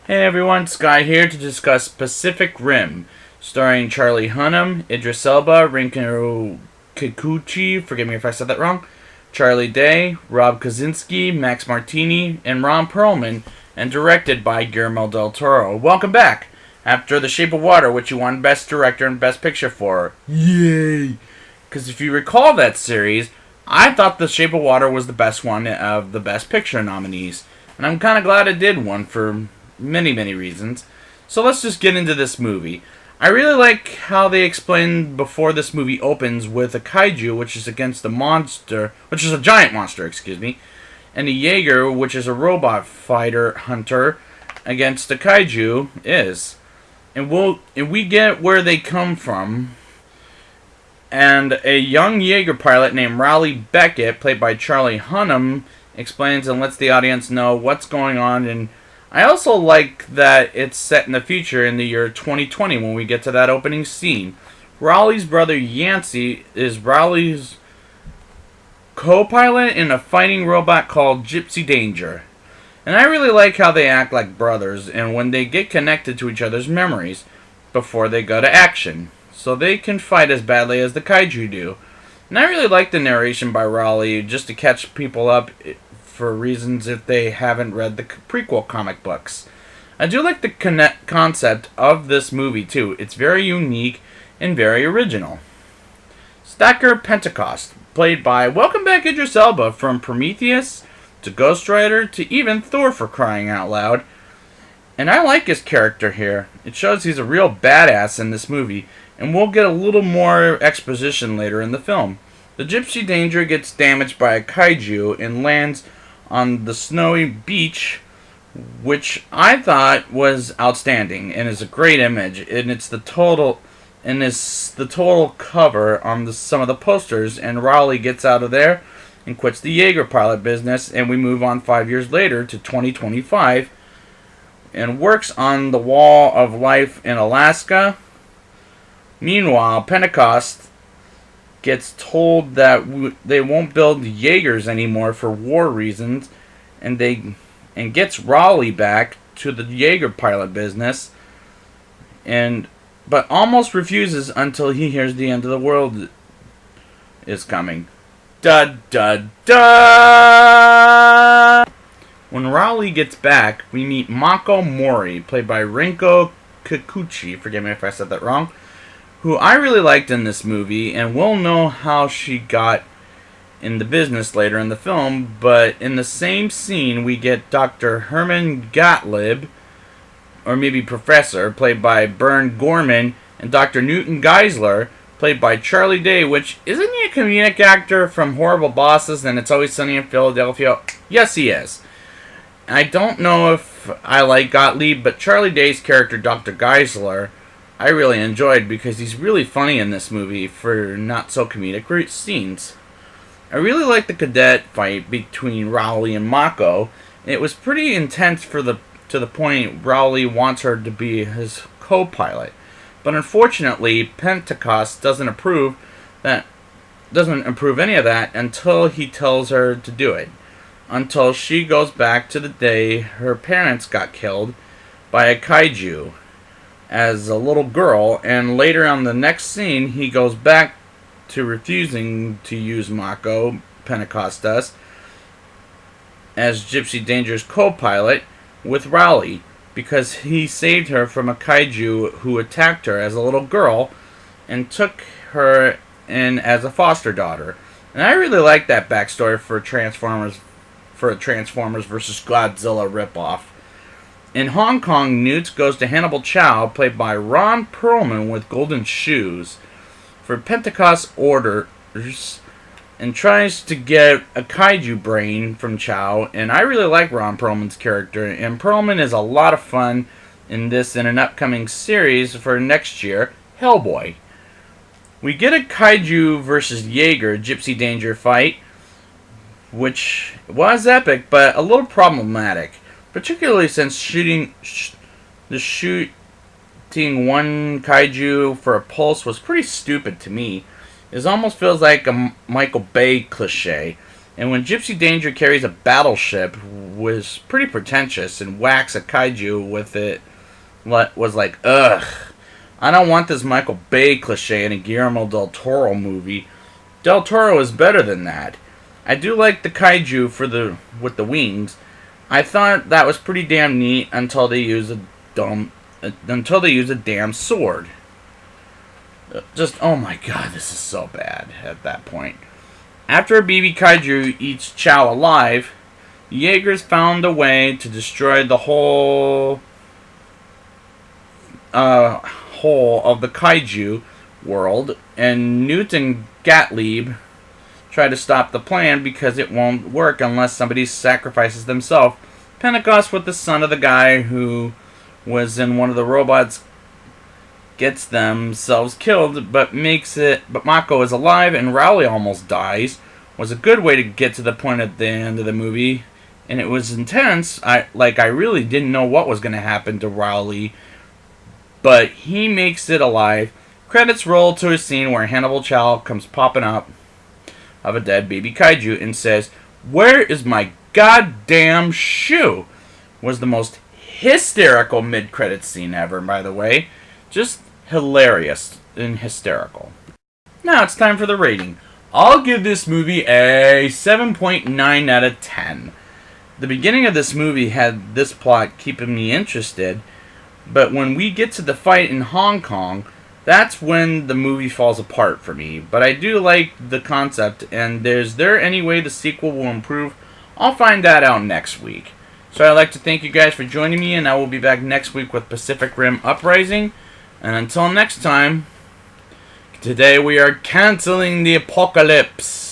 Hey everyone, Sky here to discuss Pacific Rim, starring Charlie Hunnam, Idris Elba, Rinko Kikuchi, forgive me if I said that wrong, Charlie Day, Rob Kaczynski, Max Martini, and Ron Perlman, and directed by Guillermo del Toro. Welcome back! After The Shape of Water, which you won Best Director and Best Picture for. Yay! Because if you recall that series, I thought The Shape of Water was the best one of the Best Picture nominees. And I'm kind of glad it did one for many reasons. So let's just get into this movie. I really like how they explain before this movie opens with a kaiju, which is against a monster, which is a giant monster, and a Jaeger, which is a robot fighter hunter, against the kaiju is. And we get where they come from. And a young Jaeger pilot named Raleigh Beckett, played by Charlie Hunnam, explains and lets the audience know what's going on. And I also like that it's set in the future in the year 2020 when we get to that opening scene. Raleigh's brother Yancey is Raleigh's co-pilot in a fighting robot called Gypsy Danger. And I really like how they act like brothers and when they get connected to each other's memories before they go to action, so they can fight as badly as the kaiju do. And I really like the narration by Raleigh just to catch people up for reasons if they haven't read the prequel comic books. I do like the concept of this movie too. It's very unique and very original. Stacker Pentecost, played by welcome back Idris Elba from Prometheus to Ghost Rider to even Thor, for crying out loud. And I like his character here. It shows he's a real badass in this movie, and we'll get a little more exposition later in the film. The Gypsy Danger gets damaged by a kaiju and lands on the snowy beach, which I thought was outstanding and is a great image. And it's the total cover on some of the posters. And Raleigh gets out of there and quits the Jaeger pilot business, and we move on 5 years later to 2025 and works on the Wall of Life in Alaska. Meanwhile, Pentecost gets told that they won't build Jaegers anymore for war reasons, and gets Raleigh back to the Jaeger pilot business, but almost refuses until he hears the end of the world is coming. Da da da! When Raleigh gets back, we meet Mako Mori, played by Rinko Kikuchi, forgive me if I said that wrong, who I really liked in this movie, and we'll know how she got in the business later in the film. But in the same scene, we get Dr. Herman Gottlieb, or maybe Professor, played by Bern Gorman, and Dr. Newton Geisler, played by Charlie Day, which, isn't he a comedic actor from Horrible Bosses and It's Always Sunny in Philadelphia? Yes, he is. I don't know if I like Gottlieb, but Charlie Day's character, Dr. Geisler, I really enjoyed because he's really funny in this movie for not so comedic scenes. I really like the cadet fight between Raleigh and Mako. It was pretty intense to the point Raleigh wants her to be his co-pilot. But unfortunately, Pentecost doesn't approve any of that until he tells her to do it. Until she goes back to the day her parents got killed by a kaiju as a little girl, and later on the next scene he goes back to refusing to use Mako, Pentecost does, as Gypsy Danger's co-pilot with Raleigh, because he saved her from a kaiju who attacked her as a little girl and took her in as a foster daughter. And I really like that backstory for a Transformers vs. Godzilla ripoff. In Hong Kong, Newt goes to Hannibal Chow, played by Ron Perlman with golden shoes, for Pentecost orders and tries to get a kaiju brain from Chow. And I really like Ron Perlman's character, and Perlman is a lot of fun in this and an upcoming series for next year, Hellboy. We get a kaiju versus Jaeger Gypsy Danger fight, which was epic but a little problematic. Particularly since shooting one kaiju for a pulse was pretty stupid to me. It almost feels like a Michael Bay cliche. And when Gypsy Danger carries a battleship was pretty pretentious, and whacks a kaiju with it was like, ugh. I don't want this Michael Bay cliche in a Guillermo del Toro movie. Del Toro is better than that. I do like the kaiju with the wings. I thought that was pretty damn neat until they use a damn sword. Just, oh my god, this is so bad at that point. After a baby kaiju eats Chow alive, the Jaegers found a way to destroy the whole of the kaiju world, and Newt and Gottlieb try to stop the plan because it won't work unless somebody sacrifices themselves. Pentecost, with the son of the guy who was in one of the robots, gets themselves killed, but Mako is alive, and Rowley almost dies. Was a good way to get to the point at the end of the movie, and it was intense. I really didn't know what was going to happen to Rowley, but he makes it alive. Credits roll to a scene where Hannibal Chow comes popping up of a dead baby kaiju and says, "Where is my goddamn shoe?" Was the most hysterical mid-credits scene ever, by the way. Just hilarious and hysterical. Now it's time for the rating. I'll give this movie a 7.9 out of 10. The beginning of this movie had this plot keeping me interested, but when we get to the fight in Hong Kong, that's when the movie falls apart for me. But I do like the concept, and is there any way the sequel will improve? I'll find that out next week. So I'd like to thank you guys for joining me, and I will be back next week with Pacific Rim Uprising. And until next time, today we are canceling the apocalypse.